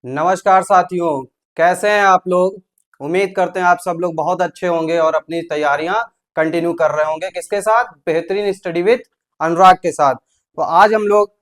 नमस्कार साथियों। कैसे हैं आप लोग। उम्मीद करते हैं आप सब लोग बहुत अच्छे होंगे और अपनी तैयारियां कंटिन्यू कर रहे होंगे। किसके साथ? बेहतरीन स्टडी विद अनुराग के साथ। तो आज हम लोग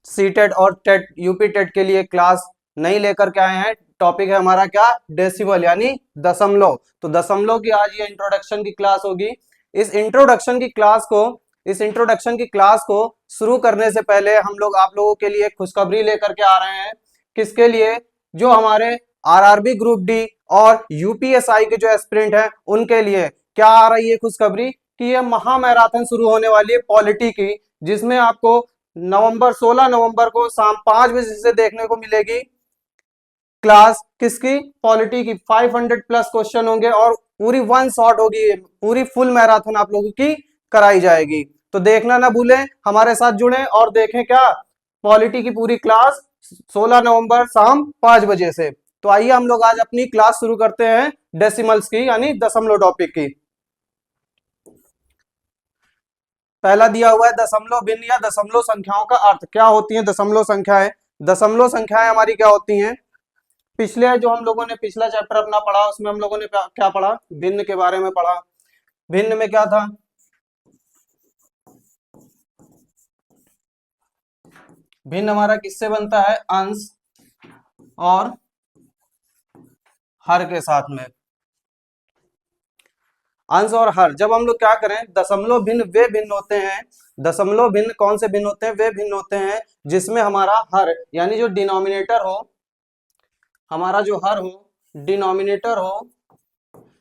सीटेट और टेट यूपी टेट के लिए क्लास नहीं लेकर के आए हैं। टॉपिक है हमारा क्या? डेसिबल यानी दशमलव। तो दशमलव की आज ये इंट्रोडक्शन की क्लास होगी। इस इंट्रोडक्शन की क्लास को इस इंट्रोडक्शन की क्लास को शुरू करने से पहले हम लोग आप लोगों के लिए खुशखबरी लेकर के आ रहे हैं। किसके लिए? जो हमारे आरआरबी ग्रुप डी और यूपीएसआई के जो एस्पिरेंट हैं उनके लिए। क्या आ रही है खुशखबरी कि ये महा मैराथन शुरू होने वाली है पॉलिटी की, जिसमें आपको 16 नवंबर को शाम 5 बजे से देखने को मिलेगी क्लास। किसकी? पॉलिटी की। 500 प्लस क्वेश्चन होंगे और पूरी वन शॉट होगी, पूरी फुल मैराथन आप लोगों की कराई जाएगी। तो देखना ना भूलें, हमारे साथ जुड़ें और देखें क्या पॉलिटी की पूरी क्लास 16 नवंबर शाम 5 बजे से। तो आइए हम लोग आज अपनी क्लास शुरू करते हैं डेसिमल्स की यानी दशमलव टॉपिक की। पहला दिया हुआ है दशमलव भिन्न या दशमलव संख्याओं का अर्थ। क्या होती है दशमलव संख्याएं? दशमलव संख्याएं हमारी क्या होती हैं? पिछले जो हम लोगों ने पिछला चैप्टर अपना पढ़ा उसमें हम लोगों ने क्या पढ़ा? भिन्न के बारे में पढ़ा। भिन्न में क्या था? भिन्न हमारा किससे बनता है? अंश और हर के साथ में। अंश और हर जब हम लोग क्या करें, दशमलव भिन्न वे भिन्न होते हैं। दशमलव भिन्न कौन से भिन्न होते हैं? वे भिन्न होते हैं जिसमें हमारा हर यानी जो डिनोमिनेटर हो, हमारा जो हर हो, डिनोमिनेटर हो,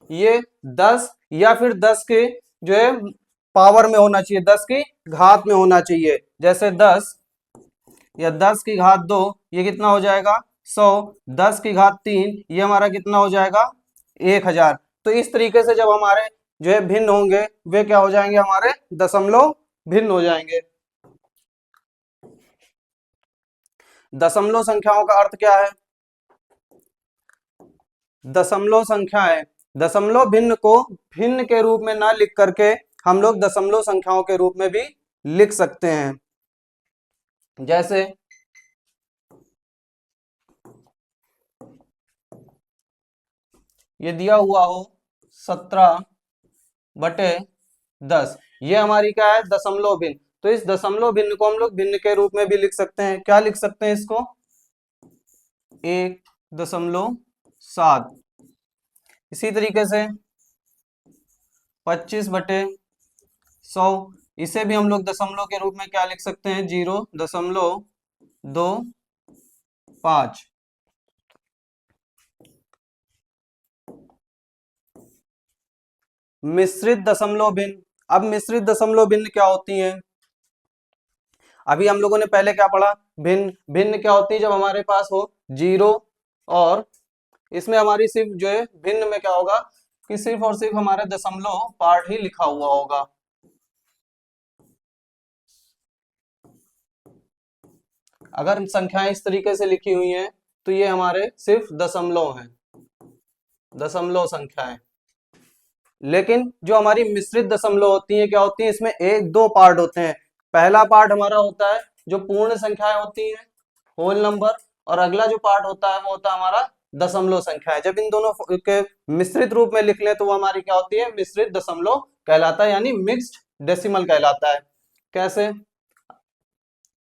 ये 10 या फिर 10 के जो है पावर में होना चाहिए, 10 की घात में होना चाहिए। जैसे 10 या 10 की घात 2, ये कितना हो जाएगा? 100। 10 की घात 3, ये हमारा कितना हो जाएगा? 1000। तो इस तरीके से जब हमारे जो है भिन्न होंगे वे क्या हो जाएंगे? हमारे दशमलव भिन्न हो जाएंगे। दशमलव संख्याओं का अर्थ क्या है? दशमलव संख्याएं, दशमलव भिन्न को भिन्न के रूप में ना लिख करके हम लोग दशमलव संख्याओं के रूप में भी लिख सकते हैं। जैसे ये दिया हुआ हो 17/10, ये हमारी क्या है? दशमलव भिन्न। तो इस दशमलव भिन्न को हम लोग भिन्न के रूप में भी लिख सकते हैं। क्या लिख सकते हैं इसको? 1.7। इसी तरीके से 25/100, इसे भी हम लोग दशमलव के रूप में क्या लिख सकते हैं? 0.25। मिश्रित दशमलव भिन्न। अब मिश्रित दशमलव भिन्न क्या होती हैं? अभी हम लोगों ने पहले क्या पढ़ा? भिन्न। भिन्न क्या होती है? जब हमारे पास हो 0 और इसमें हमारी सिर्फ जो है भिन्न में क्या होगा कि सिर्फ और सिर्फ हमारे दशमलव पार्ट ही लिखा हुआ होगा। अगर संख्याएं इस तरीके से लिखी हुई हैं तो ये हमारे सिर्फ दशमलव हैं, दशमलव संख्याएं। लेकिन जो हमारी मिश्रित दशमलव होती है क्या होती है? इसमें एक दो पार्ट होते हैं। पहला पार्ट हमारा होता है जो पूर्ण संख्याएं होती हैं, होल नंबर, और अगला जो पार्ट होता है वो होता है हमारा दशमलव संख्याएं। जब इन दोनों के मिश्रित रूप में लिख लें तो वो हमारी क्या होती है? मिश्रित दशमलव कहलाता है यानी मिक्स्ड डेसिमल कहलाता है। कैसे?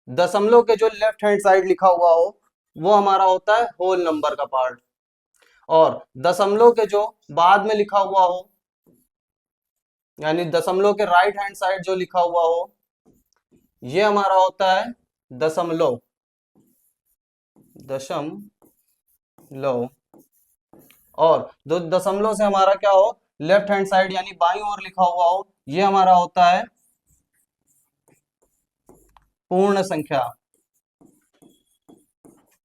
दशमलव के जो लेफ्ट हैंड साइड लिखा हुआ हो वो हमारा होता है होल नंबर का पार्ट, और दशमलव के जो बाद में लिखा हुआ हो यानी दशमलव के राइट हैंड साइड जो लिखा हुआ हो ये हमारा होता है दशमलव। दशमलव। और जो दशमलव से हमारा क्या हो, लेफ्ट हैंड साइड यानी बाईं ओर लिखा हुआ हो, ये हमारा होता है पूर्ण संख्या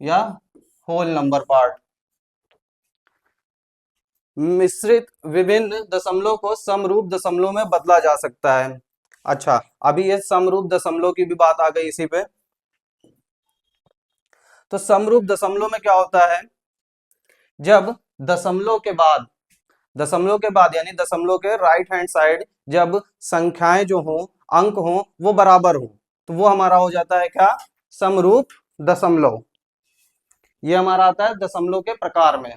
या होल नंबर पार्ट। मिश्रित विभिन्न दशमलव को समरूप दशमलव में बदला जा सकता है। अच्छा, अभी ये समरूप दशमलव की भी बात आ गई इसी पे। तो समरूप दशमलव में क्या होता है? जब दशमलव के बाद यानी दशमलव के राइट हैंड साइड जब संख्याएं जो हो, अंक हो, वो बराबर हो, तो वो हमारा हो जाता है क्या? समरूप दशमलव। ये हमारा आता है दशमलव के प्रकार में।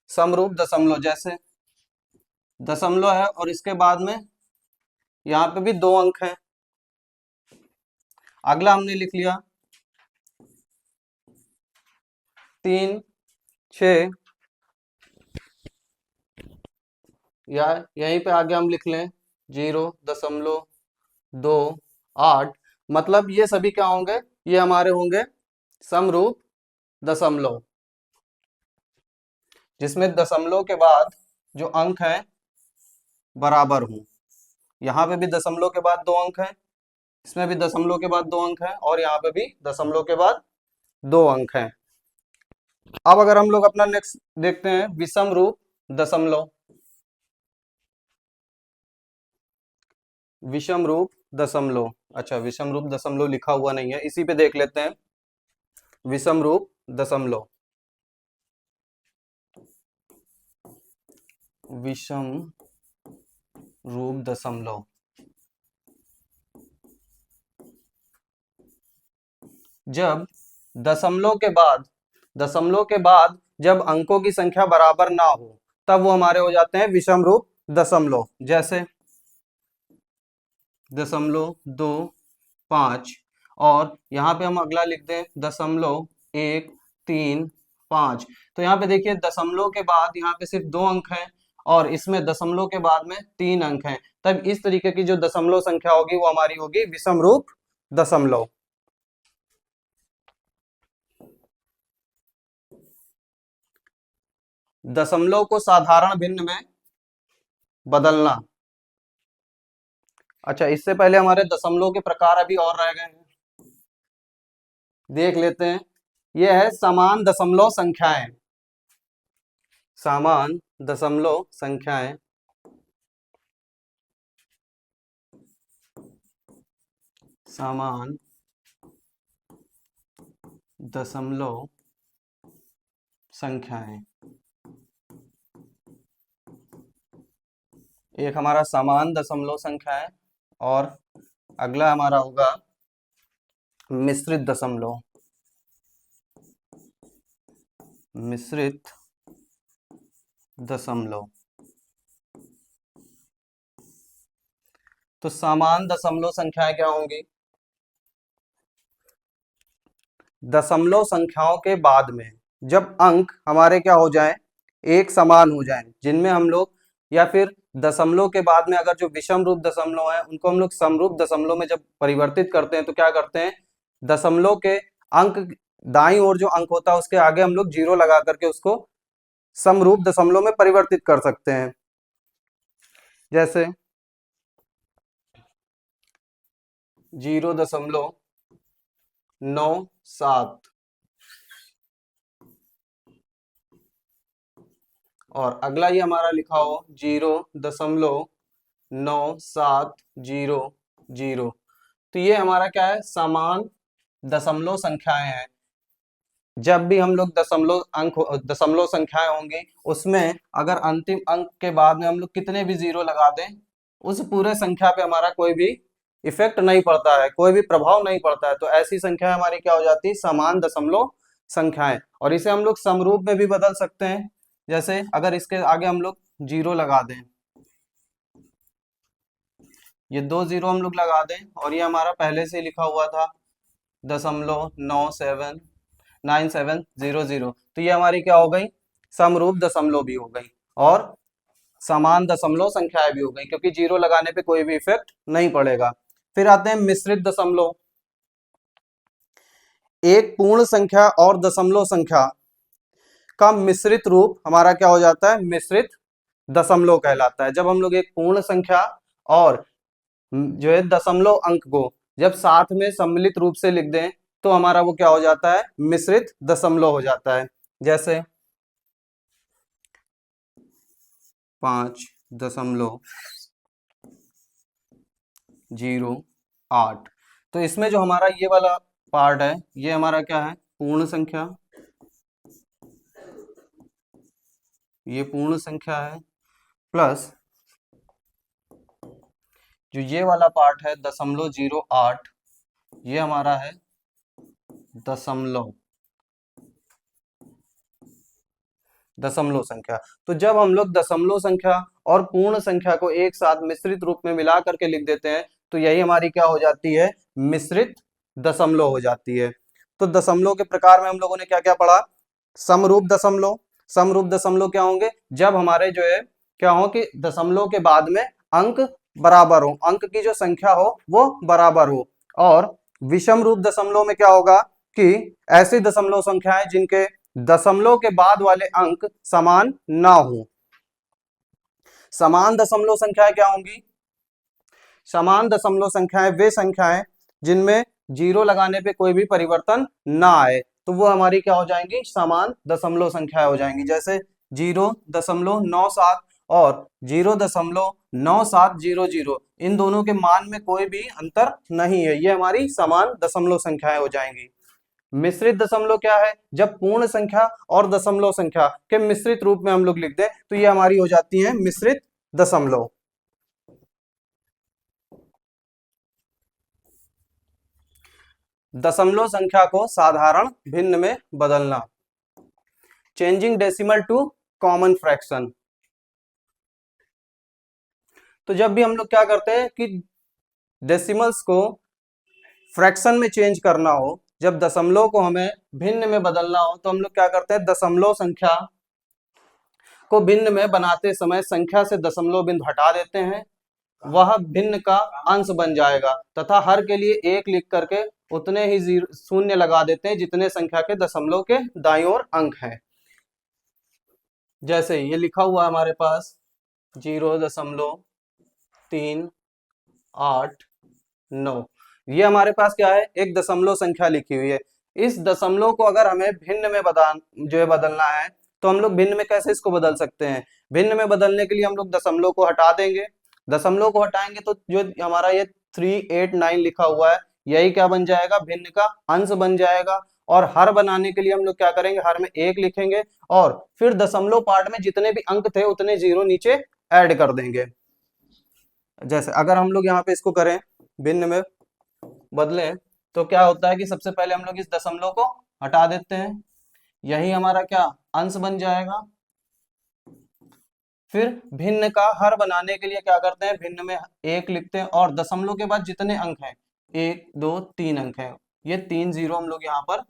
समरूप दशमलव, जैसे दशमलव है और इसके बाद में यहाँ पे भी 2 अंक हैं। अगला हमने लिख लिया 3, 6, या यहीं पे आगे हम लिख लें 0.28। मतलब ये सभी क्या होंगे, ये हमारे होंगे समरूप दशमलव, जिसमें दशमलव के बाद जो अंक है बराबर हो। यहाँ पे भी दशमलव के बाद 2 अंक है, इसमें भी दशमलव के बाद 2 अंक है, और यहाँ पे भी दशमलव के बाद 2 अंक है। अब अगर हम लोग अपना नेक्स्ट देखते हैं विषम रूप दशमलव। विषम रूप दशमलव, अच्छा विषम रूप दशमलव लिखा हुआ नहीं है, इसी पे देख लेते हैं। विषम रूप दशमलव, विषम रूप दशमलव, जब दशमलव के बाद जब अंकों की संख्या बराबर ना हो तब वो हमारे हो जाते हैं विषम रूप दशमलव। जैसे 0.25, और यहाँ पे हम अगला लिख दें 0.135। तो यहाँ पे देखिए दशमलव के बाद यहाँ पे सिर्फ 2 अंक हैं, और इसमें दशमलव के बाद में 3 अंक हैं। तब इस तरीके की जो दशमलव संख्या होगी वो हमारी होगी विषम रूप दशमलव। दशमलव को साधारण भिन्न में बदलना। अच्छा, इससे पहले हमारे दशमलव के प्रकार अभी और रह गए हैं, देख लेते हैं। यह है समान दशमलव संख्याएं। समान दशमलव संख्याएं, समान दशमलव संख्याएं। एक हमारा समान दशमलव संख्या है, और अगला हमारा होगा मिश्रित दशमलव। मिश्रित दशमलव। तो समान दशमलव संख्याएं क्या होंगी? दशमलव संख्याओं के बाद में जब अंक हमारे क्या हो जाएं, एक समान हो जाएं, जिनमें हम लोग, या फिर दशमलव के बाद में अगर जो विषम रूप दशमलव है उनको हम लोग समरूप दशमलव में जब परिवर्तित करते हैं तो क्या करते हैं, दशमलव के अंक दाईं ओर जो अंक होता है उसके आगे हम लोग 0 लगा करके उसको समरूप दशमलव में परिवर्तित कर सकते हैं। जैसे 0.97, और अगला ये हमारा लिखा हो 0.9700। तो ये हमारा क्या है, समान दशमलव संख्याएं हैं। जब भी हम लोग दशमलव संख्याएं होंगी उसमें अगर अंतिम अंक के बाद में हम लोग कितने भी 0 लगा दें, उस पूरे संख्या पे हमारा कोई भी इफेक्ट नहीं पड़ता है, कोई भी प्रभाव नहीं पड़ता है। तो ऐसी संख्या हमारी क्या हो जाती है, समान दशमलव संख्याएं। और इसे हम लोग समरूप में भी बदल सकते हैं। जैसे अगर इसके आगे हम लोग 0 लगा दें, ये 2 0 हम लोग लगा दें, और ये हमारा पहले से लिखा हुआ था 0.9700, तो ये हमारी क्या हो गई, समरूप दशमलव भी हो गई, और समान दशमलव संख्याएं भी हो गई, क्योंकि 0 लगाने पे कोई भी इफेक्ट नहीं पड़ेगा। फिर आते हैं मिश्रित दशमलव। एक पूर्ण संख्या और दशमलव संख्या का मिश्रित रूप हमारा क्या हो जाता है, मिश्रित दशमलव कहलाता है। जब हम लोग एक पूर्ण संख्या और जो है दशमलव अंक को जब साथ में सम्मिलित रूप से लिख दें तो हमारा वो क्या हो जाता है, मिश्रित दशमलव हो जाता है। जैसे 5.08। तो इसमें जो हमारा ये वाला पार्ट है ये हमारा क्या है, पूर्ण संख्या, ये पूर्ण संख्या है, प्लस जो ये वाला पार्ट है 0.08, ये हमारा है दशमलव दशमलव संख्या। तो जब हम लोग दशमलव संख्या और पूर्ण संख्या को एक साथ मिश्रित रूप में मिला करके लिख देते हैं तो यही हमारी क्या हो जाती है, मिश्रित दशमलव हो जाती है। तो दशमलव के प्रकार में हम लोगों ने क्या क्या पढ़ा, समरूप दशमलव। समरूप दशमलव क्या होंगे, जब हमारे जो है क्या हो कि दशमलव के बाद में अंक बराबर हो, अंक की जो संख्या हो वो बराबर हो। और विषम रूप दशमलव में क्या होगा कि ऐसी दशमलव संख्याएं जिनके दशमलव के बाद वाले अंक समान ना हो। समान दशमलव संख्याएं क्या होंगी, समान दशमलव संख्याएं वे संख्याएं जिनमें जीरो लगाने पे कोई भी परिवर्तन ना आए, तो वो हमारी क्या हो जाएंगी, समान दशमलव संख्याएं हो जाएंगी। जैसे 0.97 और 0.9700, इन दोनों के मान में कोई भी अंतर नहीं है, ये हमारी समान दशमलव संख्याएं हो जाएंगी। मिश्रित दशमलव क्या है, जब पूर्ण संख्या और दशमलव संख्या के मिश्रित रूप में हम लोग लिख दें तो ये हमारी हो जाती है मिश्रित दशमलव। दशमलव संख्या को साधारण भिन्न में बदलना, changing decimal to common fraction. तो जब भी हम लोग क्या करते हैं कि डेसिमल्स को फ्रैक्शन में चेंज करना हो, जब दशमलव को हमें भिन्न में बदलना हो तो हम लोग क्या करते हैं, दशमलव संख्या को भिन्न में बनाते समय संख्या से दशमलव बिंदु हटा देते हैं, वह भिन्न का अंश बन जाएगा तथा हर के लिए एक लिख करके उतने ही शून्य लगा देते हैं जितने संख्या के दशमलव के दाईं ओर अंक हैं। जैसे ये लिखा हुआ है हमारे पास 0.389, ये हमारे पास क्या है, एक दशमलव संख्या लिखी हुई है। इस दशमलव को अगर हमें भिन्न में बदलना है तो हम लोग भिन्न में कैसे इसको बदल सकते हैं, भिन्न में बदलने के लिए हम लोग दशमलव को हटा देंगे। दशमलव को हटाएंगे तो जो हमारा ये 389 लिखा हुआ है यही क्या बन जाएगा, भिन्न का अंश बन जाएगा। और हर बनाने के लिए हम लोग क्या करेंगे, हर में एक लिखेंगे और फिर दशमलव पार्ट में जितने भी अंक थे उतने जीरो नीचे ऐड कर देंगे। जैसे अगर हम लोग यहाँ पे इसको करें भिन्न में बदलें तो क्या होता है कि सबसे पहले हम लोग इस दशमलव को हटा देते हैं, यही हमारा क्या अंश बन जाएगा। फिर भिन्न का हर बनाने के लिए क्या करते हैं, भिन्न में एक लिखते हैं और दशमलव के बाद जितने अंक हैं 1 2 3 अंक हैं, ये 3 जीरो हम लोग यहाँ पर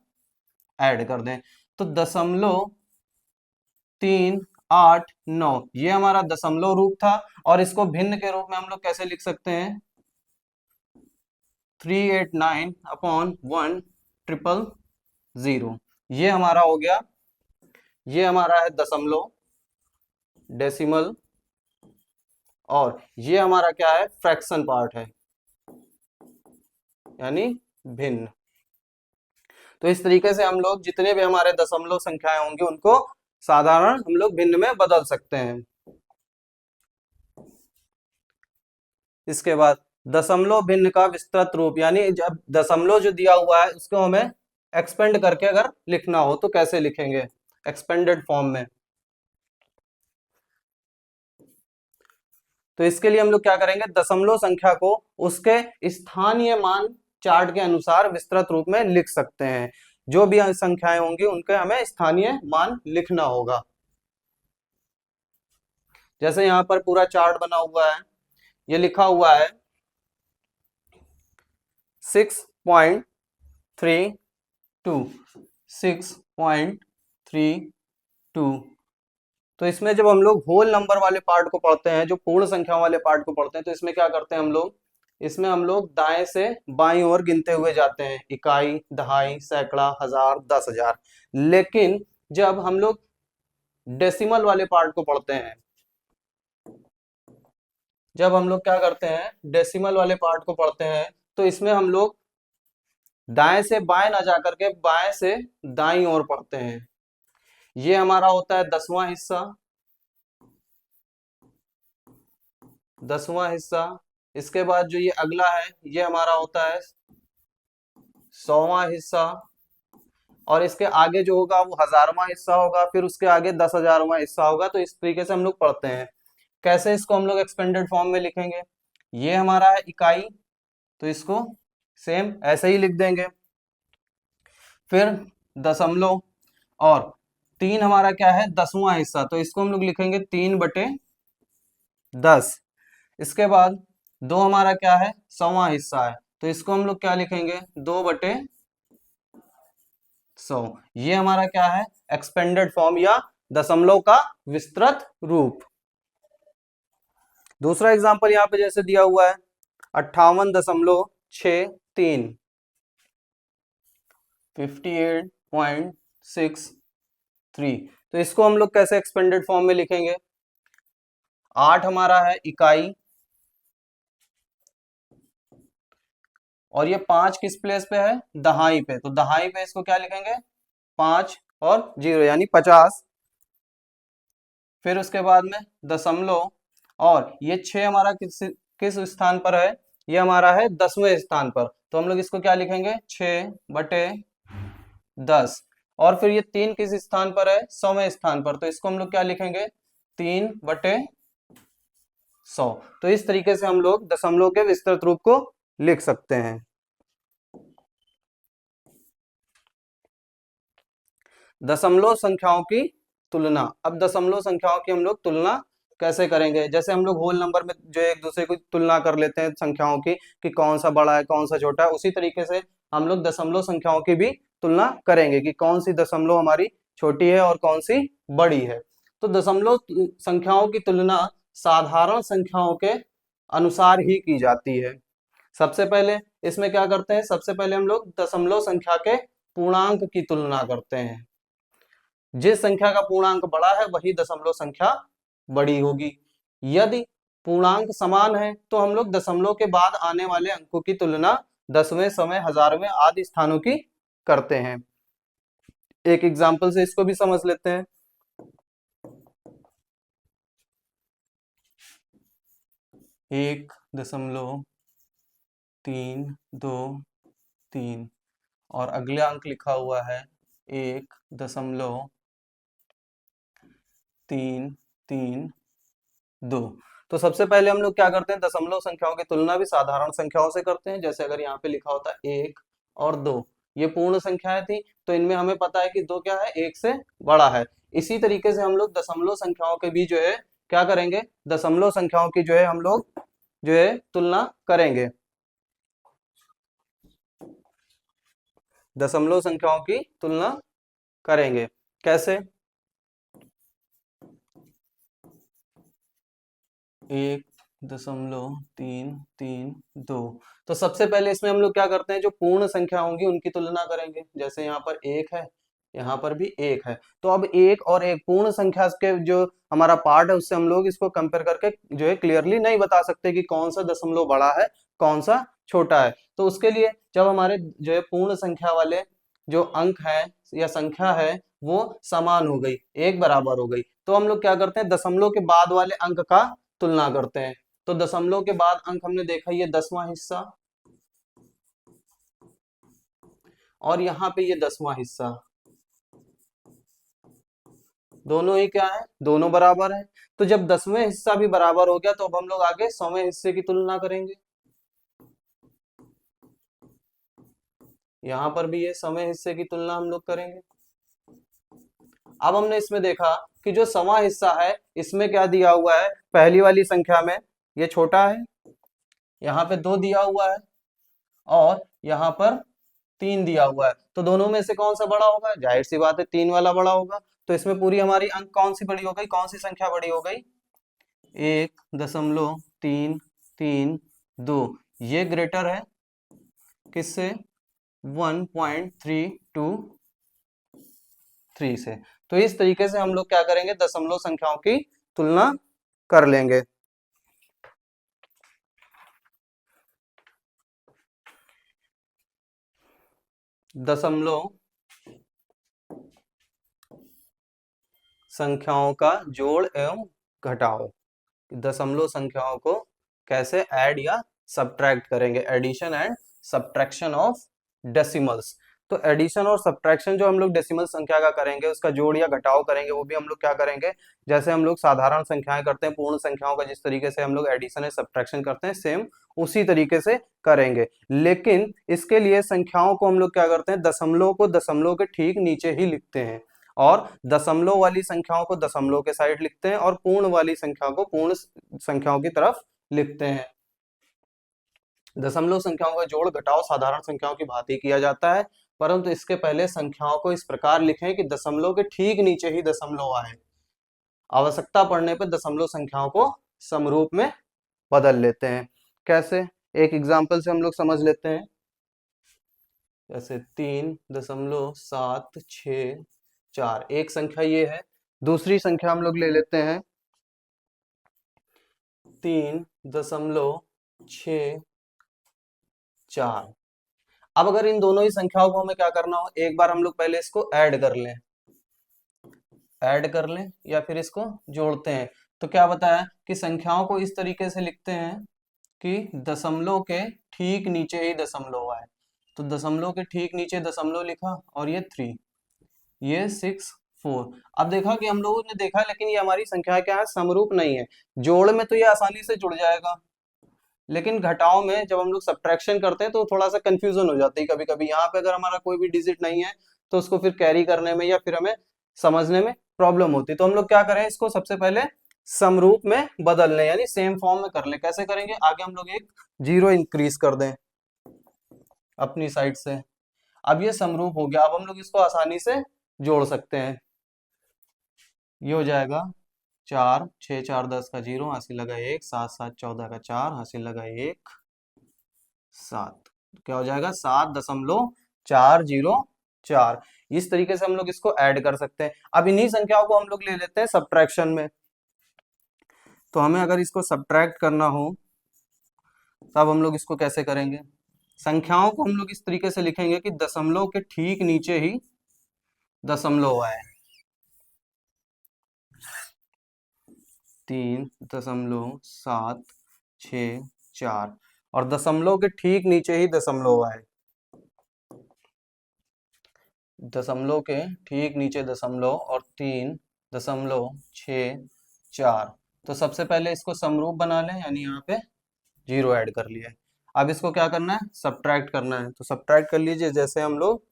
ऐड कर दें। तो 0.389 ये हमारा दशमलव रूप था और इसको भिन्न के रूप में हम लोग कैसे लिख सकते हैं, 389/100, ये हमारा हो गया, ये हमारा है दशमलव डेसिमल और ये हमारा क्या है, फ्रैक्शन पार्ट है यानी भिन्न। तो इस तरीके से हम लोग जितने भी हमारे दशमलव संख्याएं होंगी उनको साधारण हम लोग भिन्न में बदल सकते हैं। इसके बाद दशमलव भिन्न का विस्तृत रूप, यानी जब दशमलव जो दिया हुआ है उसको हमें एक्सपेंड करके अगर लिखना हो तो कैसे लिखेंगे, एक्सपेंडेड फॉर्म में। तो इसके लिए हम लोग क्या करेंगे, दशमलव संख्या को उसके स्थानीय मान चार्ट के अनुसार विस्तृत रूप में लिख सकते हैं। जो भी संख्याएं होंगी उनके हमें स्थानीय मान लिखना होगा। जैसे यहाँ पर पूरा चार्ट बना हुआ है, ये लिखा हुआ है 6.32 6.32। तो इसमें जब हम लोग होल नंबर वाले पार्ट को पढ़ते हैं, जो पूर्ण संख्या वाले पार्ट को पढ़ते हैं, तो इसमें क्या करते हैं हम लोग, इसमें हम लोग दाएं से बाईं ओर गिनते हुए जाते हैं, इकाई, दहाई, सैकड़ा, हजार, 10,000। लेकिन जब हम लोग डेसिमल वाले पार्ट को पढ़ते हैं, जब हम लोग क्या करते हैं, डेसिमल वाले पार्ट को पढ़ते हैं, तो इसमें हम लोग दाएं से बाएं ना जाकर के बाएं से दाईं ओर पढ़ते हैं। ये हमारा होता है 10वां हिस्सा, 10वां हिस्सा। इसके बाद जो ये अगला है ये हमारा होता है 100वां हिस्सा और इसके आगे जो होगा वो 1000वां हिस्सा होगा, फिर उसके आगे 10,000वां हिस्सा होगा। तो इस तरीके से हम लोग पढ़ते हैं। कैसे इसको हम लोग एक्सपेंडेड फॉर्म में लिखेंगे, ये हमारा है इकाई, तो इसको सेम ऐसे ही लिख देंगे। फिर दशमलव, और 3 हमारा क्या है, 10वां हिस्सा, तो इसको हम लोग लिखेंगे 3/10। इसके बाद 2 हमारा क्या है, 100वां हिस्सा है, तो इसको हम लोग क्या लिखेंगे, 2/100। ये हमारा क्या है, एक्सपेंडेड फॉर्म या दशमलव का विस्तृत रूप। दूसरा एग्जांपल यहाँ पे जैसे दिया हुआ है 58.63, 58.63, तो इसको हम लोग कैसे एक्सपेंडेड फॉर्म में लिखेंगे, 8 हमारा है इकाई, और ये 5 किस प्लेस पे है, दहाई पे, तो दहाई पे इसको क्या लिखेंगे, 5 और 0 यानी 50। फिर उसके बाद में दशमलव, और ये 6 हमारा किस किस स्थान पर है, ये हमारा है 10वें स्थान पर, तो हम लोग इसको क्या लिखेंगे, 6/10। और फिर ये 3 किस स्थान पर है, 100वें स्थान पर, तो इसको हम लोग क्या लिखेंगे, 3/100। तो इस तरीके से हम लोग दशमलव के विस्तृत रूप को लिख सकते हैं। दशमलव संख्याओं की तुलना, अब दशमलव संख्याओं की हम लोग तुलना कैसे करेंगे, जैसे हम लोग होल नंबर में जो एक दूसरे की तुलना कर लेते हैं संख्याओं की, कि कौन सा बड़ा है कौन सा छोटा है, उसी तरीके से हम लोग दशमलव संख्याओं की भी तुलना करेंगे कि कौन सी दशमलव हमारी छोटी है और कौन सी बड़ी है। तो दशमलव संख्याओं की तुलना साधारण संख्याओं के अनुसार ही की जाती है। सबसे पहले इसमें क्या करते हैं, सबसे पहले हम लोग दशमलव संख्या के पूर्णांक की तुलना करते हैं। जिस संख्या का पूर्णांक बड़ा है वही दशमलव संख्या बड़ी होगी। यदि पूर्णांक समान है तो हम लोग दशमलव के बाद आने वाले अंकों की तुलना 10वें, 100वें, 1000वें आदि स्थानों की करते हैं। एक एग्जाम्पल से इसको भी समझ लेते हैं। 1.323 और अगले अंक लिखा हुआ है 1.332। तो सबसे पहले हम लोग क्या करते हैं, दशमलव संख्याओं की तुलना भी साधारण संख्याओं से करते हैं। जैसे अगर यहाँ पे लिखा होता है 1 और 2, ये पूर्ण संख्याएं थी, तो इनमें हमें पता है कि 2 क्या है, 1 से बड़ा है। इसी तरीके से हम लोग दशमलव संख्याओं के भी जो है क्या करेंगे, दशमलव संख्याओं की जो है हम लोग जो है तुलना करेंगे। दशमलव संख्याओं की तुलना करेंगे कैसे, 1.332। तो सबसे पहले इसमें हम लोग क्या करते हैं, जो पूर्ण संख्या होंगी उनकी तुलना करेंगे। जैसे यहाँ पर 1 है, यहाँ पर भी 1 है, तो अब 1 और 1 पूर्ण संख्या के जो हमारा पार्ट है उससे हम लोग इसको कंपेयर करके जो है क्लियरली नहीं बता सकते कि कौन सा दशमलव बड़ा है कौन सा छोटा है। तो उसके लिए जब हमारे जो है पूर्ण संख्या वाले जो अंक है या संख्या है वो समान हो गई, एक बराबर हो गई, तो हम लोग क्या करते हैं, दशमलव के बाद वाले अंक का तुलना करते हैं। तो दशमलव के बाद अंक हमने देखा ये 10वां हिस्सा, और यहाँ पे ये 10वां हिस्सा, दोनों ही क्या है, दोनों बराबर है। तो जब 10वें हिस्सा भी बराबर हो गया तो अब हम लोग आगे 100वें हिस्से की तुलना करेंगे। यहाँ पर भी ये 100वें हिस्से की तुलना हम लोग करेंगे। अब हमने इसमें देखा कि जो 100वां हिस्सा है इसमें क्या दिया हुआ है, पहली वाली संख्या में ये छोटा है, यहाँ पे 2 दिया हुआ है और यहाँ पर 3 दिया हुआ है, तो दोनों में से कौन सा बड़ा होगा, जाहिर सी बात है 3 वाला बड़ा होगा। तो इसमें पूरी हमारी अंक कौन सी बड़ी हो गई, कौन सी संख्या बड़ी हो गई, 1.332, ये ग्रेटर है किससे, 1.323 से। तो इस तरीके से हम लोग क्या करेंगे, दशमलव संख्याओं की तुलना कर लेंगे। दशमलव संख्याओं का जोड़ एवं घटाव, दशमलव संख्याओं को कैसे ऐड या सब्ट्रैक्ट करेंगे, addition and subtraction of decimals. तो एडिशन और सब्ट्रैक्शन जो हम लोग डेसिमल संख्या का करेंगे, उसका जोड़ या घटाव करेंगे, वो भी हम लोग क्या करेंगे, जैसे हम लोग साधारण संख्याएं करते हैं पूर्ण संख्याओं का, जिस तरीके से हम लोग एडिशन या सब्ट्रैक्शन करते हैं, सेम उसी तरीके से करेंगे। लेकिन इसके लिए संख्याओं को हम लोग क्या करते हैं, दशमलव को दशमलव के ठीक नीचे ही लिखते हैं, और दशमलव वाली संख्याओं को दशमलव के साइड लिखते हैं, और पूर्ण वाली संख्या को पूर्ण संख्याओं की तरफ लिखते हैं। दशमलव संख्याओं का जोड़ घटाव साधारण संख्याओं की भांति किया जाता है, परंतु इसके पहले संख्याओं को इस प्रकार लिखें कि दशमलव के ठीक नीचे ही दशमलव आए। आवश्यकता पड़ने पर दशमलव संख्याओं को समरूप में बदल लेते हैं। कैसे, एक एग्जाम्पल से हम लोग समझ लेते हैं। जैसे 3.764, एक संख्या ये है। दूसरी संख्या हम लोग ले लेते हैं 3.64। अब अगर इन दोनों ही संख्याओं को हमें क्या करना हो, एक बार हम लोग पहले इसको ऐड कर लें या फिर इसको जोड़ते हैं। तो क्या बताया कि संख्याओं को इस तरीके से लिखते हैं कि दशमलव के ठीक नीचे ही दशमलव आए। तो दशमलव के ठीक नीचे दशमलव लिखा, और ये 3, ये 6 4। अब देखा कि हम लोगों ने देखा, लेकिन ये हमारी संख्या क्या है, समरूप नहीं है। जोड़ में तो ये आसानी से जुड़ जाएगा, लेकिन घटाव में जब हम लोग सब्ट्रैक्शन करते हैं तो थोड़ा सा कंफ्यूजन हो जाती है कभी कभी। यहाँ पे अगर हमारा कोई भी डिजिट नहीं है तो उसको फिर कैरी करने में या फिर हमें समझने में प्रॉब्लम होती है। तो हम लोग क्या करें, इसको सबसे पहले समरूप में बदल लें, यानी सेम फॉर्म में कर लें। कैसे करेंगे, आगे हम लोग एक 0 इंक्रीज कर दें अपनी साइड से। अब ये समरूप हो गया। अब हम लोग इसको आसानी से जोड़ सकते हैं। ये हो जाएगा 4 6 4 10 का 0, हासिल लगा 1, 7 7 14 का 4, हासिल लगा 1 7। क्या हो जाएगा, 7.404। इस तरीके से हम लोग इसको ऐड कर सकते हैं। अब इन्हीं संख्याओं को हम लोग ले लेते हैं सब्ट्रैक्शन में। तो हमें अगर इसको सब्ट्रैक्ट करना हो तब हम लोग इसको कैसे करेंगे, संख्याओं को हम लोग इस तरीके से लिखेंगे कि दशमलव के ठीक नीचे ही दशमलव आए। 3.764 और दशमलव के ठीक नीचे ही दशमलव आए। दशमलव के ठीक नीचे दशमलव और 3.64। तो सबसे पहले इसको समरूप बना लें, यानी यहाँ पे 0 ऐड कर लिया है। अब इसको क्या करना है, सब्ट्रैक्ट करना है। तो सब्ट्रैक्ट कर लीजिए, जैसे हम लोग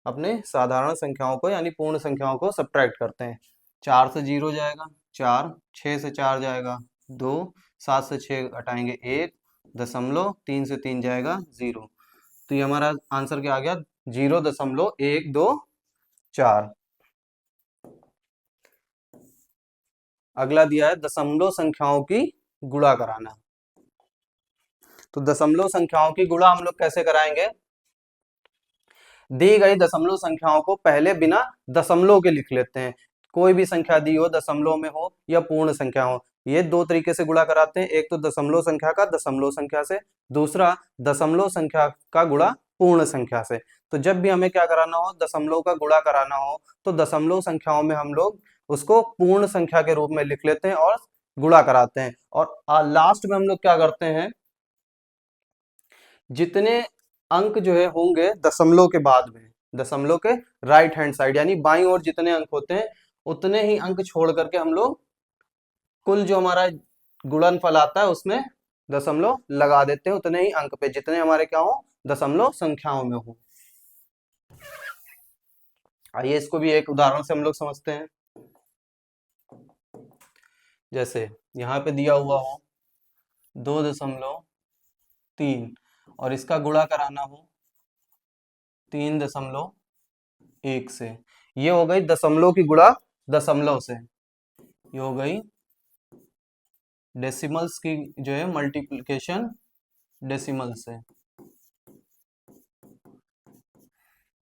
अपने साधारण संख्याओं को यानी पूर्ण संख्याओं को सब्ट्रैक्ट करते हैं। 4 से 0 जाएगा 4, 6 से 4 जाएगा 2, 7 से 6 हटाएंगे 1, दशमलव 3 से 3 जाएगा 0। तो ये हमारा आंसर क्या आ गया, 0.124। अगला दिया है दशमलव संख्याओं की गुणा कराना। तो दशमलव संख्याओं की गुणा हम लोग कैसे कराएंगे, दी गई दशमलव संख्याओं को पहले बिना दशमलव के लिख लेते हैं। कोई भी संख्या दी हो, दशमलव में हो या पूर्ण संख्या हो, ये दो तरीके से गुणा कराते हैं। एक तो दशमलव संख्या का दशमलव संख्या से, दूसरा दशमलव संख्या का गुणा पूर्ण संख्या से। तो जब भी हमें क्या कराना हो, दशमलव का गुणा कराना हो, तो दशमलव संख्याओं में हम लोग उसको पूर्ण संख्या के रूप में लिख लेते हैं और गुणा कराते हैं। और लास्ट में हम लोग क्या करते हैं, जितने अंक जो है होंगे दशमलव के बाद में, दशमलव के राइट हैंड साइड यानी बाईं ओर जितने अंक होते हैं, उतने ही अंक छोड़ करके हम लोग कुल जो हमारा गुणनफल आता है उसमें दशमलव लगा देते हैं, उतने ही अंक पे जितने हमारे क्या हो, दशमलव संख्याओं में हो। आइए इसको भी एक उदाहरण से हम लोग समझते हैं। जैसे यहाँ पे दिया हुआ हो 2.3 और इसका गुणा कराना हो 3.1 से। ये हो गई दशमलव की गुणा दशमलव से, ये हो गई डेसिमल्स की जो है मल्टीप्लिकेशन डेसिमल से।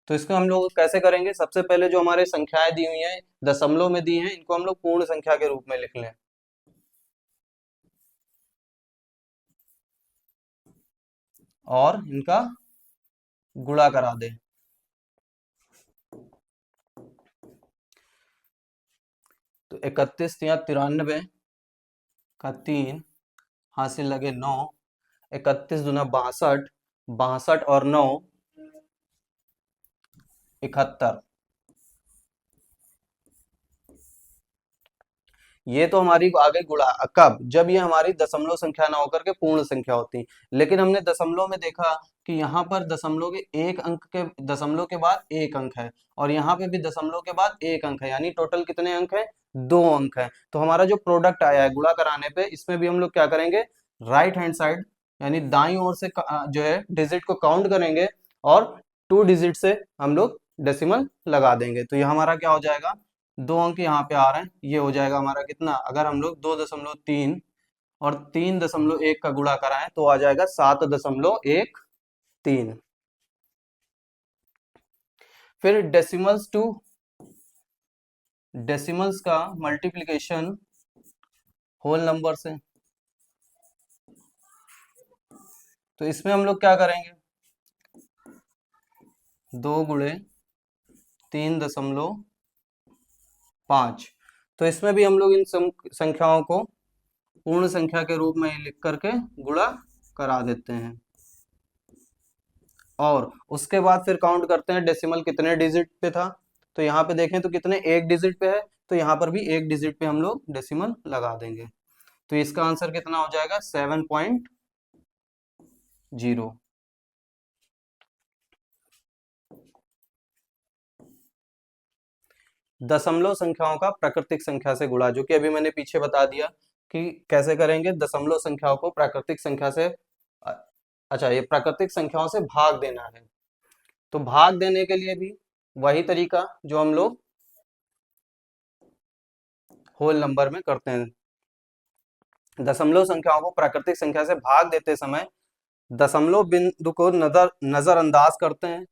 तो इसको हम लोग कैसे करेंगे, सबसे पहले जो हमारे संख्याएं दी हुई हैं दशमलव में दी हैं, इनको हम लोग पूर्ण संख्या के रूप में लिख लें। और इनका गुणा करा दें। तो 31 या 93 का 3, हासिल लगे 9, 31 दूना 62, 62 और 9 71। ये तो हमारी आ गई गुणा, कब? जब ये हमारी दशमलव संख्या ना होकर के पूर्ण संख्या होती। लेकिन हमने दशमलव में देखा कि यहाँ पर दशमलव के एक अंक के, दशमलव के बाद एक अंक है, और यहाँ पे भी दशमलव के बाद एक अंक है, यानी टोटल कितने अंक है? 2 अंक है। तो हमारा जो प्रोडक्ट आया है गुणा कराने पे, इसमें भी हम लोग क्या करेंगे, राइट हैंड साइड यानी दाईं ओर से जो है डिजिट को काउंट करेंगे, और 2 डिजिट से हम लोग डेसिमल लगा देंगे। तो ये हमारा क्या हो जाएगा, 2 अंक यहाँ पे आ रहे हैं, ये हो जाएगा हमारा कितना, अगर हम लोग 2.3 और 3.1 का गुणा कराएं तो आ जाएगा 7.13। फिर डेसिमल्स का मल्टीप्लिकेशन होल नंबर से, तो इसमें हम लोग क्या करेंगे, 2 × 3.5। तो इसमें भी हम लोग इन संख्याओं को पूर्ण संख्या के रूप में ही लिख करके गुणा करा देते हैं, और उसके बाद फिर काउंट करते हैं डेसिमल कितने डिजिट पे था। तो यहाँ पे देखें तो कितने, एक डिजिट पे है, तो यहाँ पर भी एक डिजिट पे हम लोग डेसिमल लगा देंगे। तो इसका आंसर कितना हो जाएगा, 7.0। दशमलव संख्याओं का प्राकृतिक संख्या से गुणा, जो कि अभी मैंने पीछे बता दिया कि कैसे करेंगे, दशमलव संख्याओं को प्राकृतिक संख्या से, अ- अच्छा, ये प्राकृतिक संख्याओं से भाग देना है। तो भाग देने के लिए भी वही तरीका जो हम लोग होल नंबर में करते हैं। दशमलव संख्याओं को प्राकृतिक संख्या से भाग देते समय दशमलव बिंदु को नजरअंदाज करते हैं,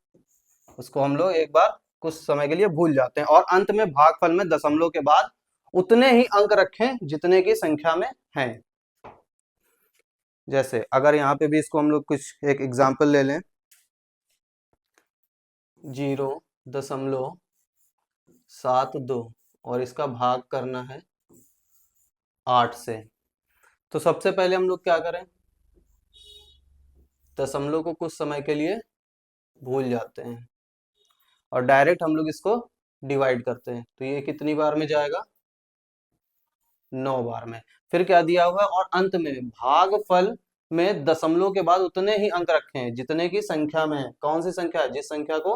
उसको हम लोग एक बार कुछ समय के लिए भूल जाते हैं, और अंत में भागफल में दशमलव के बाद उतने ही अंक रखें जितने की संख्या में हैं। जैसे अगर यहाँ पे भी इसको हम लोग कुछ एक एग्जाम्पल ले लें, 0.72 और इसका भाग करना है 8 से। तो सबसे पहले हम लोग क्या करें, दशमलव को कुछ समय के लिए भूल जाते हैं और डायरेक्ट हम लोग इसको डिवाइड करते हैं। तो ये कितनी बार में जाएगा, 9 बार में। फिर क्या दिया हुआ है, और अंत में भागफल में दशमलव के बाद उतने ही अंक रखे हैं जितने की संख्या में है। कौन सी संख्या है, जिस संख्या को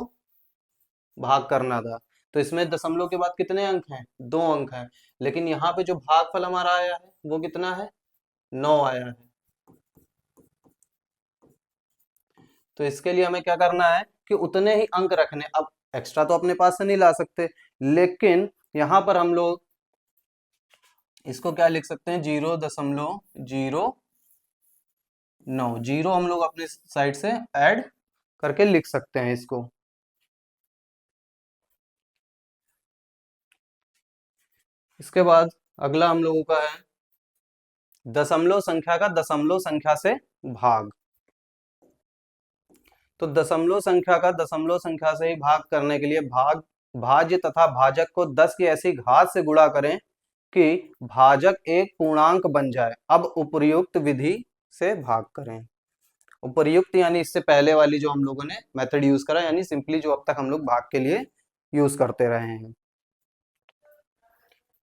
भाग करना था। तो इसमें दशमलव के बाद कितने अंक हैं, 2 अंक हैं, लेकिन यहाँ पे जो भागफल हमारा आया है वो कितना है, 9 आया है। तो इसके लिए हमें क्या करना है कि उतने ही अंक रखने। अब एक्स्ट्रा तो अपने पास से नहीं ला सकते, लेकिन यहां पर हम लोग इसको क्या लिख सकते हैं, 0.009, जीरो हम लोग अपने साइड से ऐड करके लिख सकते हैं इसको। इसके बाद अगला हम लोगों का है दशमलव संख्या का दशमलव संख्या से भाग। तो दशमलव संख्या का दशमलव संख्या से ही भाग करने के लिए भाज्य तथा भाजक को 10 की ऐसी घात से गुणा करें कि भाजक एक पूर्णांक बन जाए। अब उपर्युक्त विधि से भाग करें। उपर्युक्त यानी इससे पहले वाली जो हम लोगों ने मेथड यूज करा, यानी सिंपली जो अब तक हम लोग भाग के लिए यूज करते रहे हैं।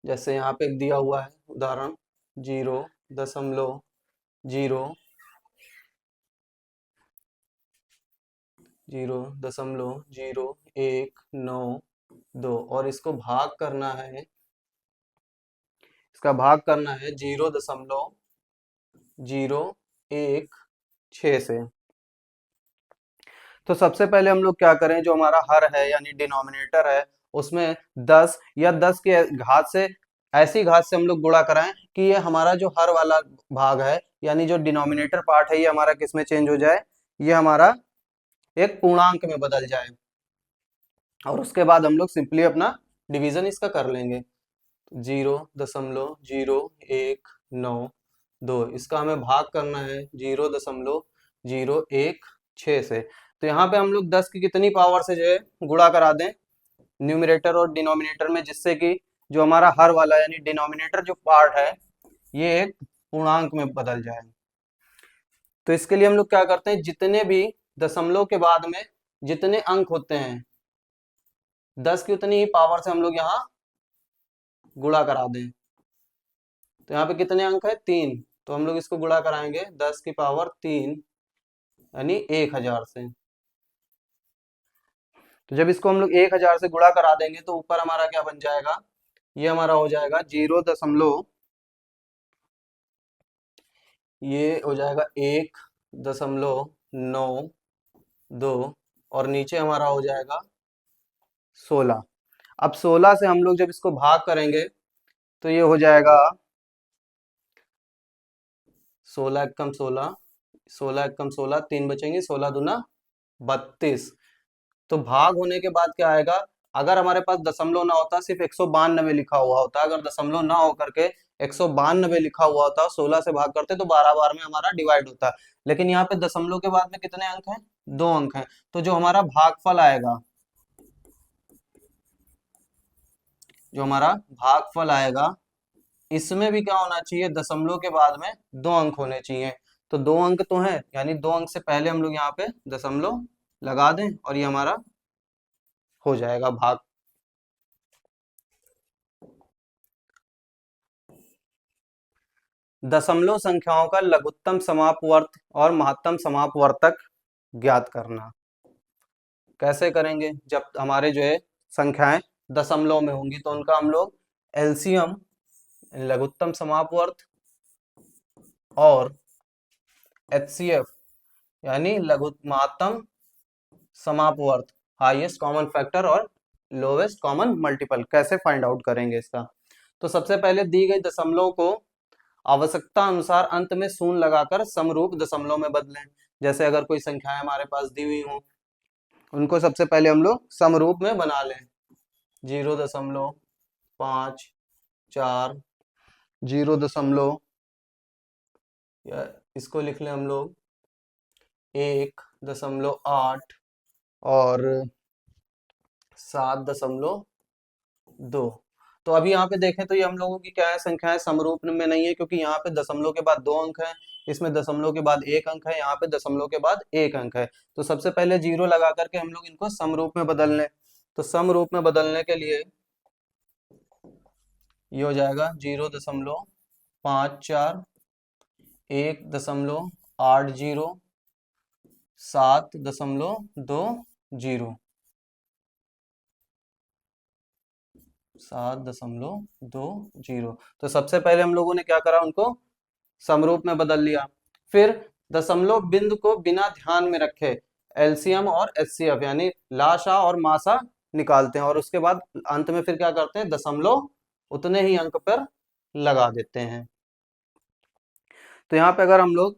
जैसे यहाँ पे दिया हुआ है उदाहरण, 0.00192 और इसको भाग करना है, इसका भाग करना है 0.016 से। तो सबसे पहले हम लोग क्या करें, जो हमारा हर है यानी डिनोमिनेटर है, उसमें 10 या 10 के घात से, ऐसी घात से हम लोग गुणा कराएं कि ये हमारा जो हर वाला भाग है यानी जो डिनोमिनेटर पार्ट है, ये हमारा किस में चेंज हो जाए, ये हमारा एक पूर्णांक में बदल जाए। और उसके बाद हम लोग सिंपली अपना डिवीजन इसका कर लेंगे, 0.0192, इसका हमें भाग करना है 0.016 से। तो यहाँ पे हम लोग 10 की कितनी पावर से जो है गुणा करा दें न्यूमरेटर और डिनोमिनेटर में, जिससे कि जो हमारा हर वाला यानी डिनोमिनेटर जो पार्ट है ये एक पूर्णांक में बदल जाए। तो इसके लिए हम लोग क्या करते हैं, जितने भी दशमलव के बाद में जितने अंक होते हैं 10 की उतनी ही पावर से हम लोग यहाँ गुणा करा दें। तो यहाँ पे कितने अंक है? 3। तो हम लोग इसको गुणा कराएंगे 10 की पावर 3 यानी 1000 से। तो जब इसको हम लोग 1000 से गुणा करा देंगे तो ऊपर हमारा क्या बन जाएगा? ये हमारा हो जाएगा 1.92 और नीचे हमारा हो जाएगा 16। अब 16 से हम लोग जब इसको भाग करेंगे तो ये हो जाएगा 16 एकम 16, 16 एकम 16, 3 बचेंगे, 16 दूना 32। तो भाग होने के बाद क्या आएगा? अगर हमारे पास दशमलव ना होता, सिर्फ 192 लिखा हुआ होता, अगर दशमलव ना होकर के 192 लिखा हुआ होता, 16 से भाग करते तो 12 बार में हमारा डिवाइड होता। लेकिन यहाँ पे दशमलव के बाद में कितने अंक हैं? 2 अंक हैं। तो जो हमारा भागफल आएगा, जो हमारा भागफल आएगा, इसमें भी क्या होना चाहिए? दशमलव के बाद में 2 अंक होने चाहिए। तो 2 अंक तो हैं, यानी 2 अंक से पहले हम लोग यहाँ पे दशमलव लगा दें और ये हमारा हो जाएगा भाग। दशमलव संख्याओं का लघुत्तम समापवर्त और महत्तम समापवर्तक ज्ञात करना। कैसे करेंगे? जब हमारे जो है संख्याएं दशमलव में होंगी तो उनका हम लोग एलसीएम, लघुत्तम समापवर्त, और एचसीएफ यानी महत्तम समापवर्त, हाईएस्ट कॉमन फैक्टर और लोवेस्ट कॉमन मल्टीपल, कैसे फाइंड आउट करेंगे इसका? तो सबसे पहले दी गई दशमलव को आवश्यकता अनुसार अंत में शून्य लगाकर समरूप दशमलव में बदलें। जैसे अगर कोई संख्याएं हमारे पास दी हुई हो, उनको सबसे पहले हम लोग समरूप में बना लें। 0.54, 0, या इसको लिख लें हम लोग 1.8 और 7.2। तो अभी यहाँ पे देखें तो ये हम लोगों की क्या है? संख्याएं समरूप में नहीं है, क्योंकि यहाँ पे दशमलव के बाद 2 अंक है, इसमें दशमलव के बाद 1 अंक है, यहाँ पे दशमलव के बाद 1 अंक है। तो सबसे पहले 0 लगा करके हम लोग इनको समरूप में बदल लें। तो समरूप में बदलने के लिए ये हो जाएगा 0.54, 1.80, 7.20, 7.20। तो सबसे पहले हम लोगों ने क्या करा? उनको समरूप में बदल लिया। फिर दशमलव बिंदु को बिना ध्यान में रखे एलसीएम और एचसीएफ यानी लाशा और मासा निकालते हैं, और उसके बाद अंत में फिर क्या करते हैं? दशमलव उतने ही अंक पर लगा देते हैं। तो यहाँ पे अगर हम लोग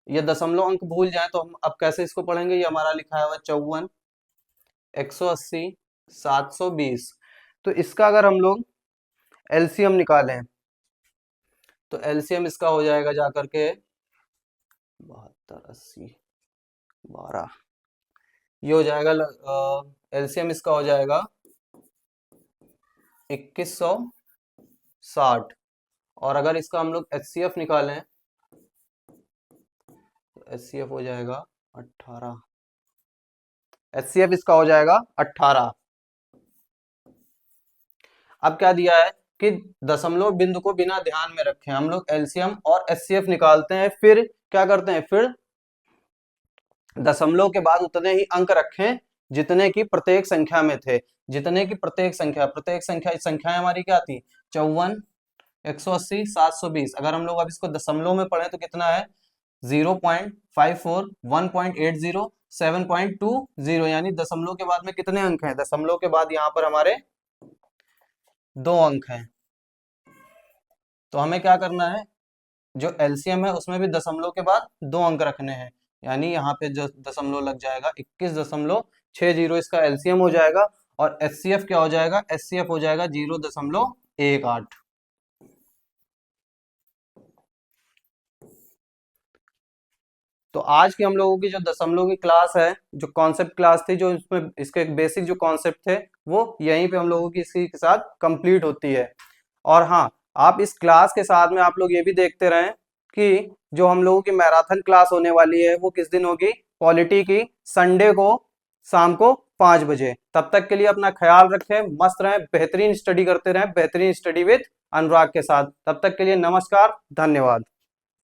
ये दशमलव अंक भूल जाए तो हम अब कैसे इसको पढ़ेंगे? ये हमारा लिखा हुआ 54, 180, 720। तो इसका अगर हम लोग एलसीएम निकालें तो एलसीएम इसका हो जाएगा जाकर के 72, 80, 12। ये हो जाएगा एलसीएम इसका हो जाएगा 2160। और अगर इसका हम लोग एचसीएफ निकालें तो एचसीएफ हो जाएगा 18। एचसीएफ इसका हो जाएगा 18। अब क्या दिया है कि दशमलव बिंदु को बिना ध्यान में रखे हम लोग एलसीएम और एचसीएफ निकालते हैं, फिर क्या करते हैं? फिर दशमलव के बाद उतने ही अंक रखें जितने की प्रत्येक संख्या में थे। जितने की प्रत्येक संख्याएं हमारी क्या थी? 54, 180, 720। अगर हम लोग अब इसको दशमलव में पढ़े तो कितना है? 0.54, 1.80, 7.20, यानी दशमलव के बाद में कितने अंक हैं? दशमलव के बाद यहाँ पर हमारे 2 अंक हैं। तो हमें क्या करना है? जो एलसीएम है उसमें भी दशमलव के बाद 2 अंक रखने हैं, यानी यहाँ पे जो दशमलव लग जाएगा 21.60 इसका एलसीएम हो जाएगा। और एचसीएफ क्या हो जाएगा? एचसीएफ हो जाएगा 0.18। तो आज की हम लोगों की जो दशमलव की क्लास है, जो कॉन्सेप्ट क्लास थी, जो इसमें इसके बेसिक जो कॉन्सेप्ट थे वो यहीं पे हम लोगों की इसी के साथ कंप्लीट होती है। और हाँ, आप इस क्लास के साथ में आप लोग ये भी देखते रहें कि जो हम लोगों की मैराथन क्लास होने वाली है वो किस दिन होगी? पॉलिटी की संडे को शाम को 5 बजे। तब तक के लिए अपना ख्याल रखें, मस्त रहें, बेहतरीन स्टडी करते रहें, बेहतरीन स्टडी विद अनुराग के साथ। तब तक के लिए नमस्कार, धन्यवाद।